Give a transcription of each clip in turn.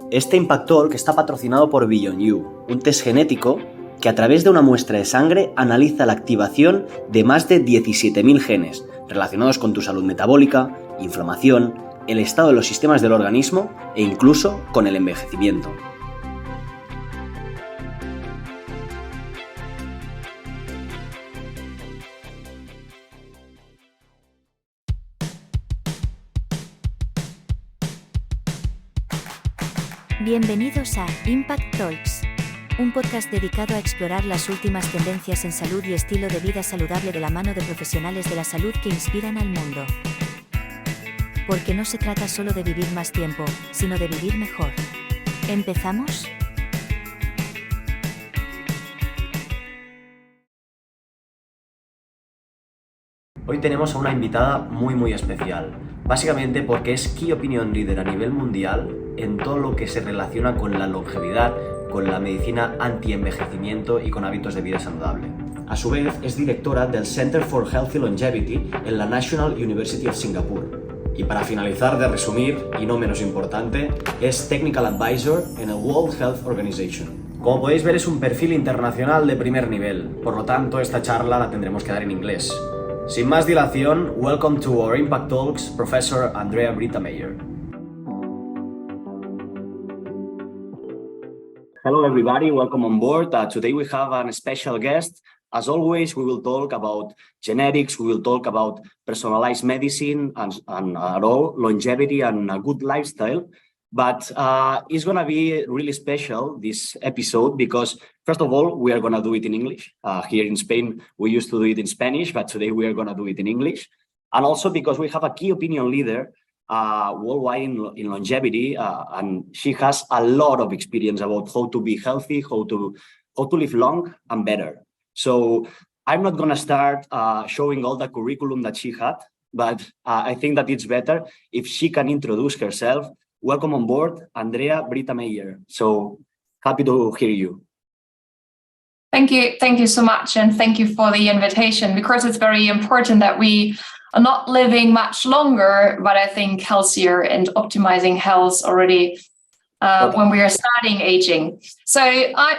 Este Impact Talk está patrocinado por Beyond You, un test genético que a través de una muestra de sangre analiza la activación de más de 17.000 genes relacionados con tu salud metabólica, inflamación, el estado de los sistemas del organismo e incluso con el envejecimiento. Bienvenidos a Impact Talks, un podcast dedicado a explorar las últimas tendencias en salud y estilo de vida saludable de la mano de profesionales de la salud que inspiran al mundo. Porque no se trata solo de vivir más tiempo, sino de vivir mejor. ¿Empezamos? Hoy tenemos a una invitada muy especial, básicamente porque es Key Opinion Leader a nivel mundial en todo lo que se relaciona con la longevidad, con la medicina anti-envejecimiento y con hábitos de vida saludable. A su vez, es directora del Center for Healthy Longevity en la National University of Singapore. Y para finalizar de resumir, y no menos importante, es Technical Advisor en el World Health Organization. Como podéis ver, es un perfil internacional de primer nivel, por lo tanto esta charla la tendremos que dar en inglés. Sin más dilación, welcome to our Impact Talks, Professor Andrea B. Maier. Hello everybody, welcome on board. Today we have a special guest. As always, we will talk about genetics, we will talk about personalized medicine and all longevity and a good lifestyle. But it's going to be really special, this episode, because first of all, we are going to do it in English. Here in Spain, we used to do it in Spanish, but today we are going to do it in English. And also because we have a key opinion leader worldwide in longevity, and she has a lot of experience about how to be healthy, how to live long and better. So I'm not going to start showing all the curriculum that she had, but I think that it's better if she can introduce herself. Welcome on board, Andrea B. Maier. So happy to hear you. Thank you so much, and thank you for the invitation, because it's very important that we are not living much longer, but I think healthier and optimizing health already when we are starting aging. So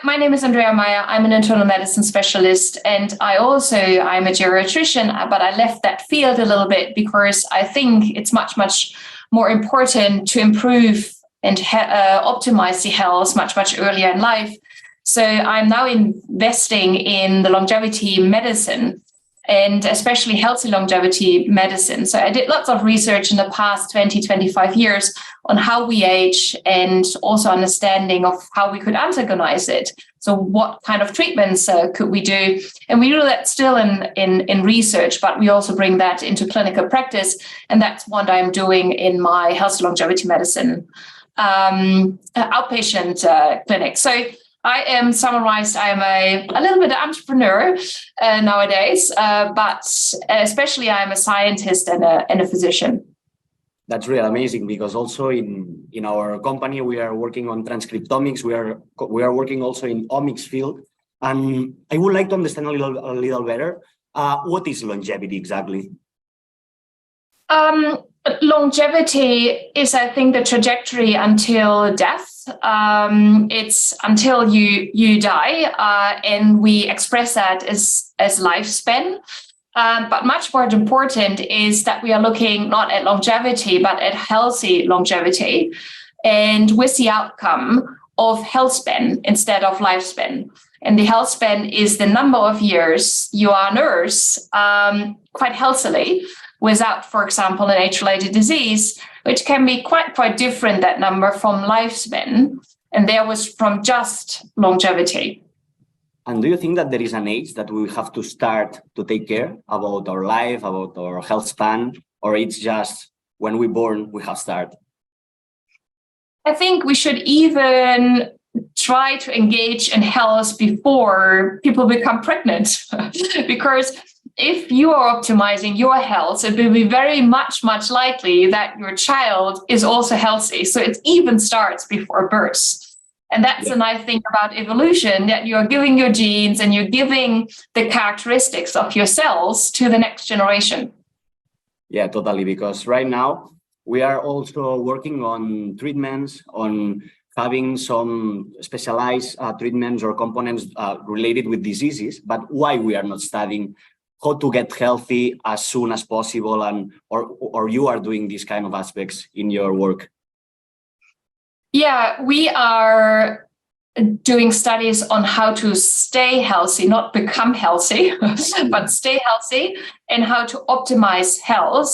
my name is Andrea Maier. I'm an internal medicine specialist, and I'm a geriatrician, but I left that field a little bit because I think it's much more important to improve and optimize the health much earlier in life. So I'm now investing in the longevity medicine, and especially healthy longevity medicine. So I did lots of research in the past 20-25 years on how we age, and also understanding of how we could antagonize it. So what kind of treatments could we do? And we do that still in research, but we also bring that into clinical practice. And that's what I'm doing in my health longevity medicine outpatient clinic. So I am summarized. I'm a little bit of entrepreneur nowadays, but especially I'm a scientist and a physician. That's really amazing, because also in our company we are working on transcriptomics. We are working also in omics field, and I would like to understand a little better what is longevity exactly. Longevity is, I think, the trajectory until death. It's until you die, and we express that as lifespan. But much more important is that we are looking not at longevity, but at healthy longevity, and with the outcome of health span instead of lifespan. And the health span is the number of years you are on Earth quite healthily, without, for example, an age-related disease, which can be quite different, that number, from lifespan, and there was from just longevity. And do you think that there is an age that we have to start to take care about our life, about our health span, or it's just when we're born, we have start? I think we should even try to engage in health before people become pregnant, because if you are optimizing your health, it will be very much likely that your child is also healthy. So it even starts before birth. And that's the nice thing about evolution, that you're giving your genes and you're giving the characteristics of your cells to the next generation. Yeah, totally. Because right now we are also working on treatments, on having some specialized treatments or components related with diseases, but why we are not studying how to get healthy as soon as possible, and or you are doing these kind of aspects in your work? Yeah, we are doing studies on how to stay healthy, not become healthy, but stay healthy, and how to optimize health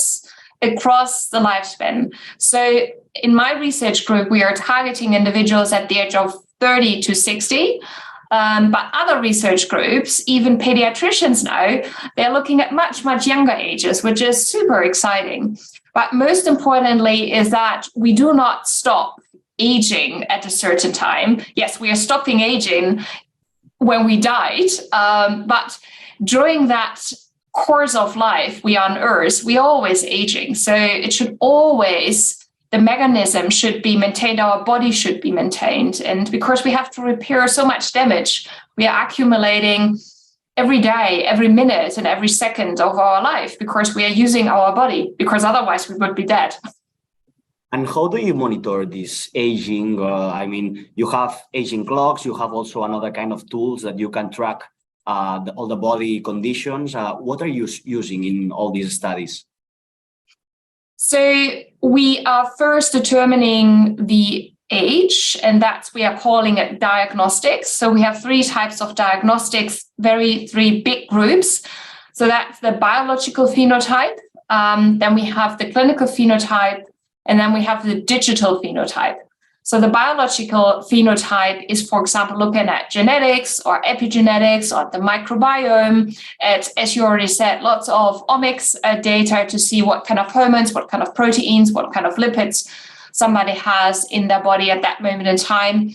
across the lifespan. So in my research group, we are targeting individuals at the age of 30 to 60. But other research groups, even pediatricians now, they're looking at much, much younger ages, which is super exciting. But most importantly is that we do not stop aging at a certain time. Yes, we are stopping aging when we died, but during that course of life we are on Earth, we are always aging. So it should always, the mechanism should be maintained, our body should be maintained. And because we have to repair so much damage, we are accumulating every day, every minute, and every second of our life because we are using our body, because otherwise we would be dead. And how do you monitor this aging? I mean, you have aging clocks, you have also another kind of tools that you can track all the body conditions. What are you using in all these studies? So we are first determining the age, and we are calling it diagnostics. So we have 3 types of diagnostics, 3 big groups. So that's the biological phenotype, then we have the clinical phenotype, and then we have the digital phenotype. So the biological phenotype is, for example, looking at genetics or epigenetics or the microbiome. As you already said, lots of omics data to see what kind of hormones, what kind of proteins, what kind of lipids somebody has in their body at that moment in time.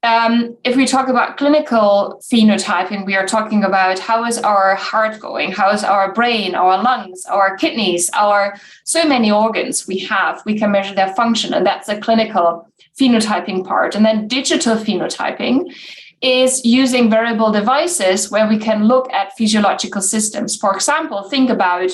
If we talk about clinical phenotyping, we are talking about how is our heart going, how is our brain, our lungs, our kidneys, so many organs we have, we can measure their function, and that's a clinical phenotyping part. And then digital phenotyping is using wearable devices where we can look at physiological systems. For example, think about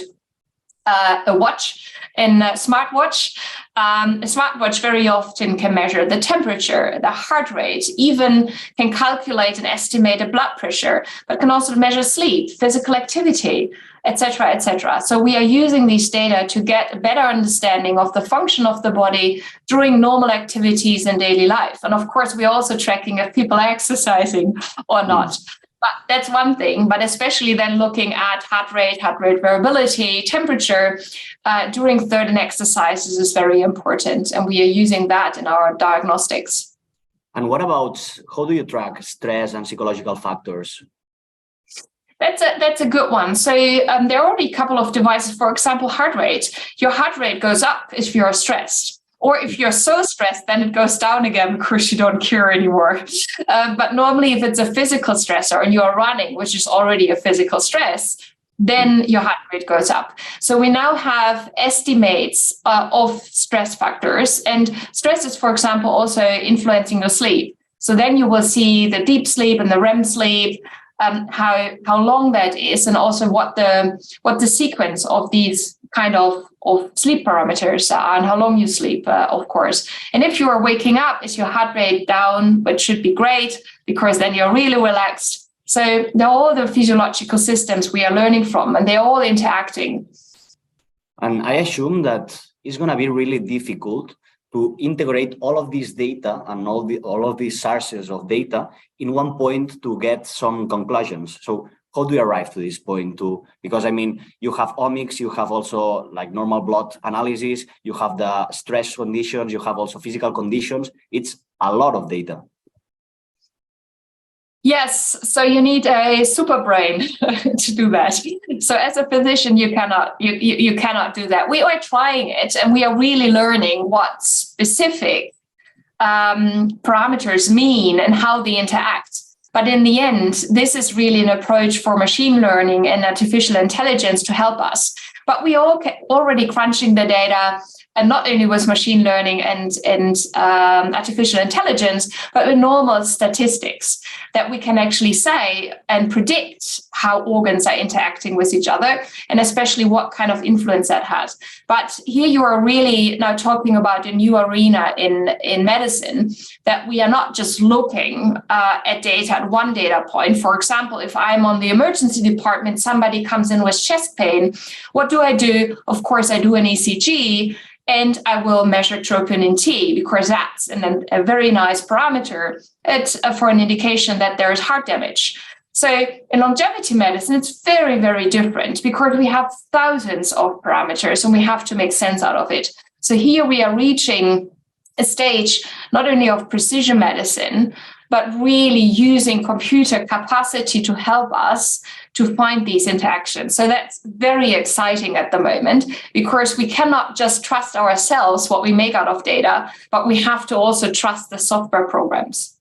a watch and a smartwatch. A smartwatch very often can measure the temperature, the heart rate, even can calculate and estimate a blood pressure, but can also measure sleep, physical activity, etc., etc. So we are using these data to get a better understanding of the function of the body during normal activities in daily life. And of course, we're also tracking if people are exercising or not. But that's one thing, but especially then looking at heart rate variability, temperature during certain exercises is very important. And we are using that in our diagnostics. And what about, how do you track stress and psychological factors? That's a good one. So there are already a couple of devices. For example, heart rate. Your heart rate goes up if you're stressed. Or if you're so stressed, then it goes down again because you don't care anymore. But normally, if it's a physical stressor and you are running, which is already a physical stress, then your heart rate goes up. So we now have estimates of stress factors. And stress is, for example, also influencing your sleep. So then you will see the deep sleep and the REM sleep, how long that is, and also what the sequence of these kind of sleep parameters are and how long you sleep, of course. And if you are waking up, is your heart rate down, which should be great because then you're really relaxed. So they're all the physiological systems we are learning from, and they're all interacting. And I assume that it's going to be really difficult to integrate all of this data and all of these sources of data in one point to get some conclusions. So how do you arrive to this point because I mean, you have omics, you have also like normal blood analysis, you have the stress conditions, you have also physical conditions. It's a lot of data. Yes, so you need a super brain to do that. So as a physician, you cannot do that. We are trying it, and we are really learning what specific parameters mean and how they interact. But in the end, this is really an approach for machine learning and artificial intelligence to help us. But we are already crunching the data and not only with machine learning and artificial intelligence, but with normal statistics, that we can actually say and predict how organs are interacting with each other, and especially what kind of influence that has. But here you are really now talking about a new arena in medicine, that we are not just looking at data at one data point. For example, if I'm on the emergency department, somebody comes in with chest pain, what do I do? Of course, I do an ECG, and I will measure troponin T, because that's a very nice parameter for an indication that there is heart damage. So in longevity medicine, it's very, very different, because we have thousands of parameters and we have to make sense out of it. So here we are reaching a stage not only of precision medicine, but really using computer capacity to help us to find these interactions. So that's very exciting at the moment, because we cannot just trust ourselves what we make out of data, but we have to also trust the software programs.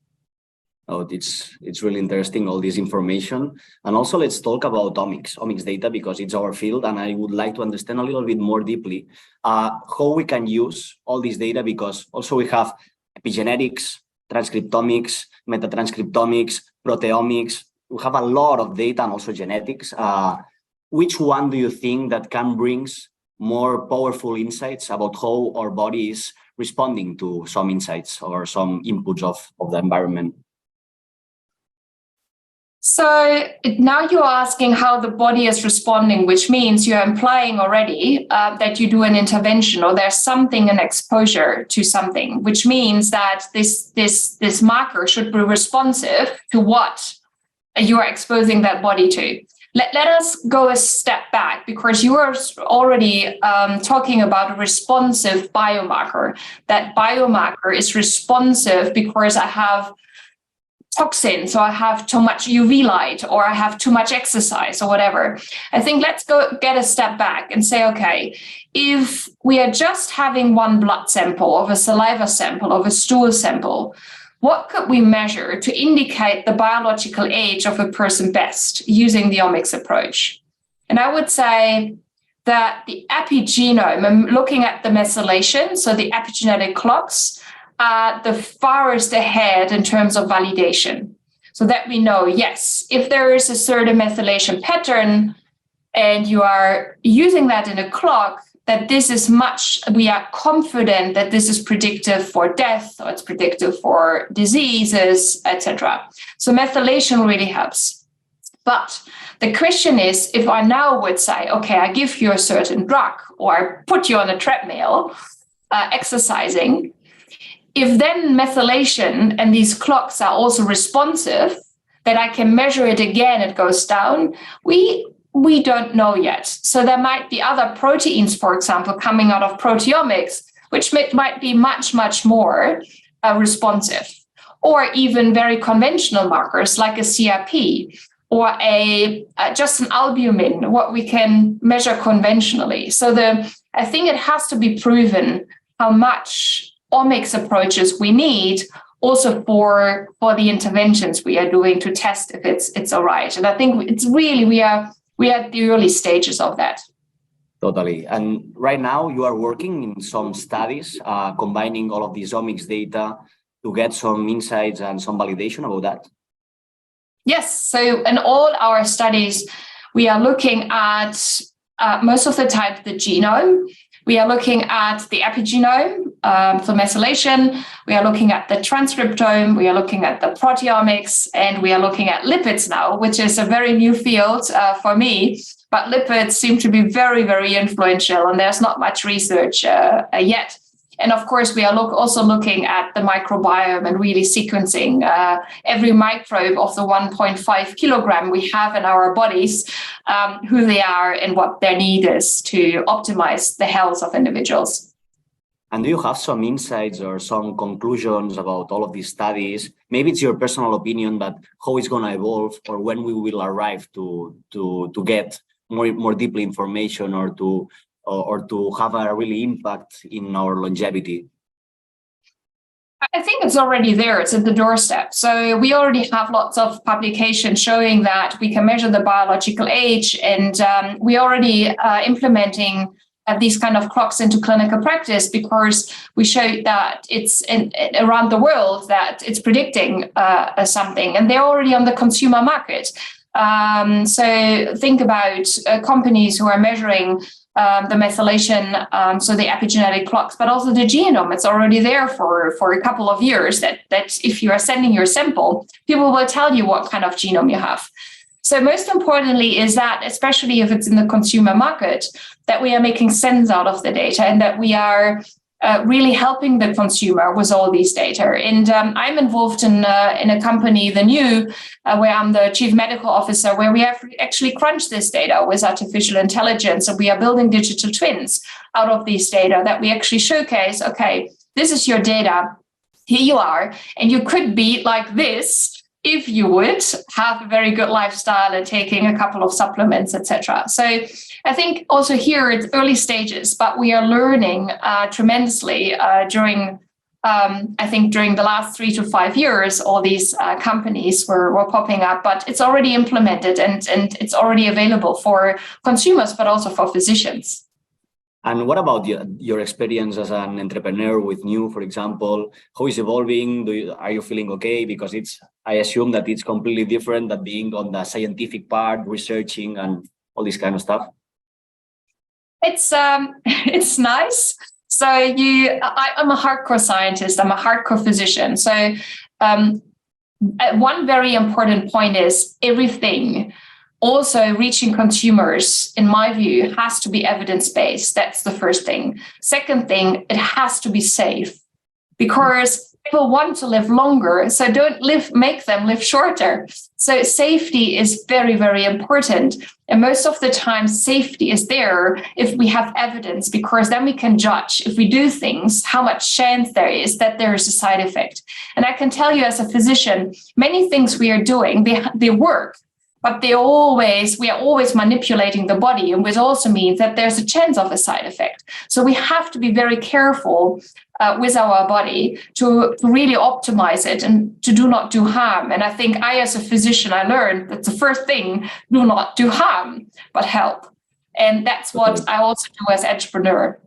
Oh, it's really interesting, all this information. And also let's talk about omics data, because it's our field, and I would like to understand a little bit more deeply how we can use all this data, because also we have epigenetics, transcriptomics, metatranscriptomics, proteomics. We have a lot of data, and also genetics. Which one do you think that can bring more powerful insights about how our body is responding to some insights or some inputs of the environment? So now you're asking how the body is responding, which means you're implying already that you do an intervention, or there's something, an exposure to something, which means that this marker should be responsive to what you are exposing that body to. Let us go a step back, because you are already talking about a responsive biomarker. That biomarker is responsive because I have toxins, or I have too much UV light, or I have too much exercise, or whatever. I think let's go get a step back and say, okay, if we are just having one blood sample, of a saliva sample, of a stool sample, what could we measure to indicate the biological age of a person best using the omics approach? And I would say that the epigenome, I'm looking at the methylation, so the epigenetic clocks, the farthest ahead in terms of validation, so that we know, yes, if there is a certain methylation pattern and you are using that in a clock, that this is we are confident that this is predictive for death, or it's predictive for diseases, etc. So methylation really helps. But the question is, if I now would say, okay, I give you a certain drug, or I put you on a treadmill, exercising, if then methylation and these clocks are also responsive, that I can measure it again, it goes down, we don't know yet. So there might be other proteins, for example, coming out of proteomics, which might be much, much more responsive, or even very conventional markers like a CRP, or just an albumin, what we can measure conventionally. So I think it has to be proven how much omics approaches we need, also for the interventions we are doing to test if it's all right. And I think it's really, we are at the early stages of that. Totally. And right now you are working in some studies, combining all of these omics data to get some insights and some validation about that. Yes. So in all our studies, we are looking at most of the time the genome. We are looking at the epigenome for methylation. We are looking at the transcriptome. We are looking at the proteomics, and we are looking at lipids now, which is a very new field for me. But lipids seem to be very, very influential, and there's not much research yet. And of course, we are also looking at the microbiome and really sequencing every microbe of the 1.5 kilogram we have in our bodies, who they are and what their need is to optimize the health of individuals. And do you have some insights or some conclusions about all of these studies? Maybe it's your personal opinion, but how it's going to evolve, or when we will arrive to get more deeply information, or to have a really impact in our longevity? I think it's already there. It's at the doorstep. So we already have lots of publications showing that we can measure the biological age, and we're already implementing these kind of clocks into clinical practice because we showed that it's around the world that it's predicting something, and they're already on the consumer market. So think about companies who are measuring the methylation, so the epigenetic clocks, but also the genome. It's already there for a couple of years that if you are sending your sample, people will tell you what kind of genome you have. So most importantly is that, especially if it's in the consumer market, that we are making sense out of the data and that we are really helping the consumer with all these data. And I'm involved in a company, The New, where I'm the chief medical officer, where we have actually crunched this data with artificial intelligence. And we are building digital twins out of these data that we actually showcase, okay, this is your data, here you are, and you could be like this if you would have a very good lifestyle and taking a couple of supplements, etc. So I think also here it's early stages, but we are learning tremendously during the last 3 to 5 years. All these companies were popping up, but it's already implemented and it's already available for consumers, but also for physicians. And what about your experience as an entrepreneur with New, for example? How is evolving? Are you feeling okay? Because I assume that it's completely different than being on the scientific part, researching and all this kind of stuff. It's nice. So I'm a hardcore scientist. I'm a hardcore physician. So one very important point is everything. Also, reaching consumers, in my view, has to be evidence-based. That's the first thing. Second thing, it has to be safe because people want to live longer. So don't make them live shorter. So safety is very, very important. And most of the time, safety is there if we have evidence, because then we can judge if we do things, how much chance there is that there is a side effect. And I can tell you as a physician, many things we are doing, they work. But we are always manipulating the body, and which also means that there's a chance of a side effect. So we have to be very careful with our body to really optimize it and to do not do harm. And I think as a physician, I learned that the first thing, do not do harm, but help. And that's what I also do as entrepreneur.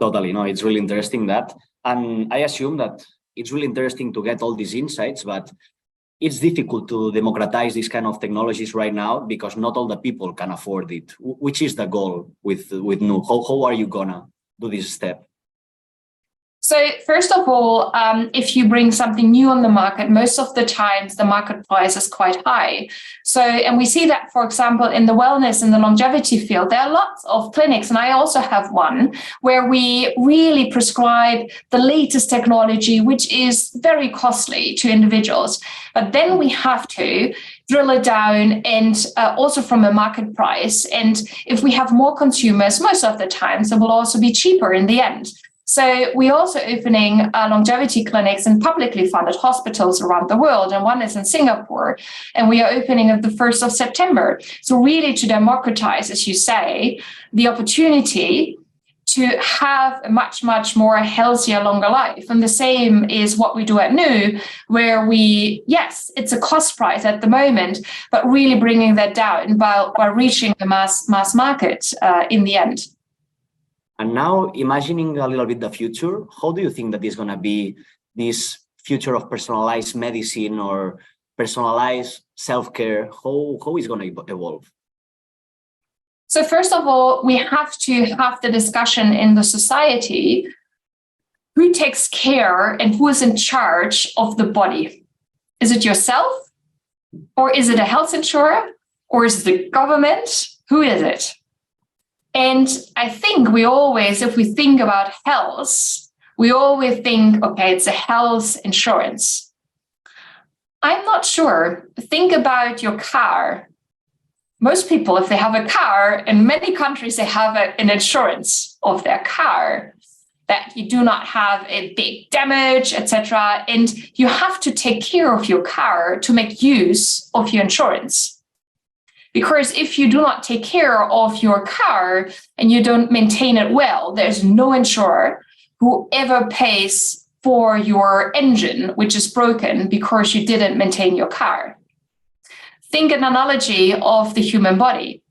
Totally. No, it's really interesting that. And I assume that it's really interesting to get all these insights, but it's difficult to democratize these kind of technologies right now because not all the people can afford it. Which is the goal with New? How are you gonna do this step? So first of all, if you bring something new on the market, most of the times the market price is quite high. So, and we see that, for example, in the wellness and the longevity field, there are lots of clinics, and I also have one, where we really prescribe the latest technology, which is very costly to individuals. But then we have to drill it down and also from a market price. And if we have more consumers, most of the times it will also be cheaper in the end. So we're also opening longevity clinics in publicly funded hospitals around the world, and one is in Singapore, and we are opening at the 1st of September. So really to democratize, as you say, the opportunity to have a much, much more healthier, longer life. And the same is what we do at New, where yes, it's a cost price at the moment, but really bringing that down by reaching the mass market in the end. And now, imagining a little bit the future, how do you think that is going to be this future of personalized medicine or personalized self-care? How is going to evolve? So first of all, we have to have the discussion in the society, who takes care and who is in charge of the body? Is it yourself? Or is it a health insurer? Or is it the government? Who is it? And I think if we think about health, we always think, okay, it's a health insurance. I'm not sure. Think about your car. Most people, if they have a car, in many countries, they have an insurance of their car, that you do not have a big damage, etc. And you have to take care of your car to make use of your insurance. Because if you do not take care of your car and you don't maintain it well, there's no insurer who ever pays for your engine, which is broken because you didn't maintain your car. Think an analogy of the human body.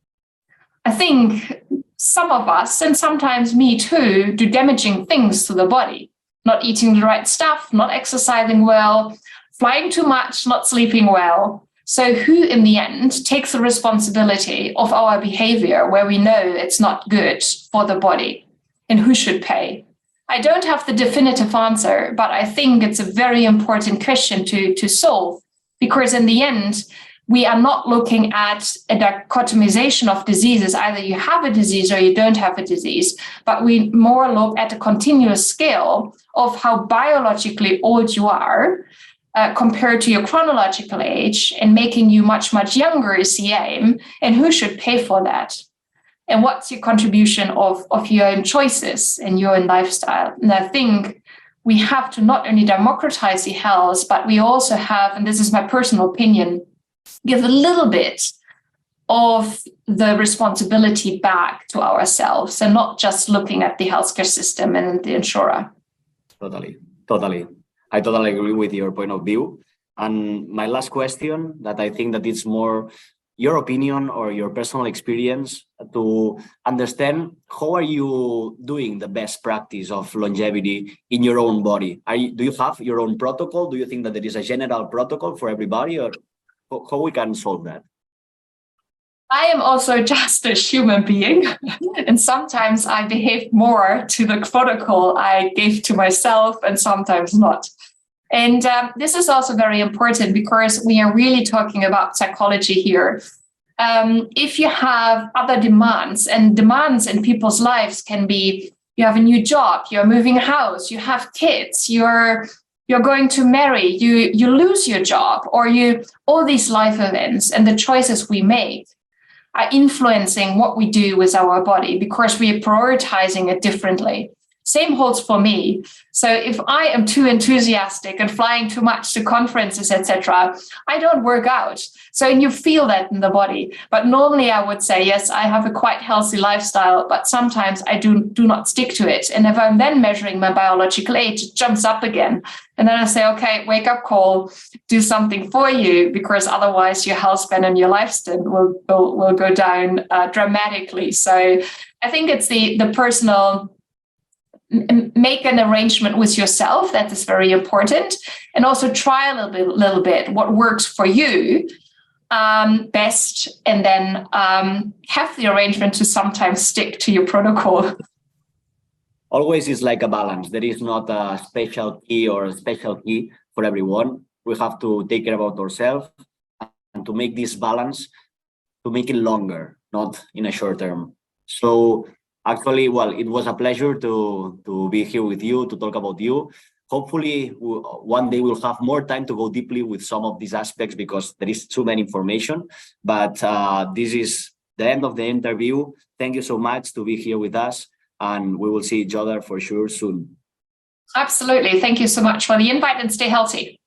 I think some of us, and sometimes me too, do damaging things to the body. Not eating the right stuff, not exercising well, flying too much, not sleeping well. So who in the end takes the responsibility of our behavior where we know it's not good for the body, and who should pay? I don't have the definitive answer, but I think it's a very important question to solve, because in the end, we are not looking at a dichotomization of diseases. Either you have a disease or you don't have a disease, but we more look at a continuous scale of how biologically old you are compared to your chronological age, and making you much, much younger is the aim, and who should pay for that? And what's your contribution of your own choices and your own lifestyle? And I think we have to not only democratize the health, but we also have, and this is my personal opinion, give a little bit of the responsibility back to ourselves, and not just looking at the healthcare system and the insurer. Totally. I totally agree with your point of view. And my last question, that I think that it's more your opinion or your personal experience to understand, how are you doing the best practice of longevity in your own body? Do you have your own protocol? Do you think that there is a general protocol for everybody, or how we can solve that? I am also just a human being, and sometimes I behave more to the protocol I gave to myself, and sometimes not. And this is also very important, because we are really talking about psychology here. If you have other demands, and demands in people's lives can be, you have a new job, you're moving house, you have kids, you're going to marry, you lose your job, or all these life events and the choices we make are influencing what we do with our body, because we are prioritizing it differently. Same holds for me. So if I am too enthusiastic and flying too much to conferences, etc., I don't work out. So you feel that in the body. But normally I would say, yes, I have a quite healthy lifestyle, but sometimes I do not stick to it. And if I'm then measuring my biological age, it jumps up again. And then I say, okay, wake up call, do something for you, because otherwise your health span and your lifespan will go down dramatically. So I think it's the personal, make an arrangement with yourself. That is very important. And also try a little bit what works for you best, and then have the arrangement to sometimes stick to your protocol. Always is like a balance. There is not a special key or a special key for everyone. We have to take care about ourselves, and to make this balance, to make it longer, not in a short term. So actually, well, it was a pleasure to be here with you, to talk about you. Hopefully, one day we'll have more time to go deeply with some of these aspects, because there is too many information. But this is the end of the interview. Thank you so much to be here with us, and we will see each other for sure soon. Absolutely. Thank you so much for the invite, and stay healthy.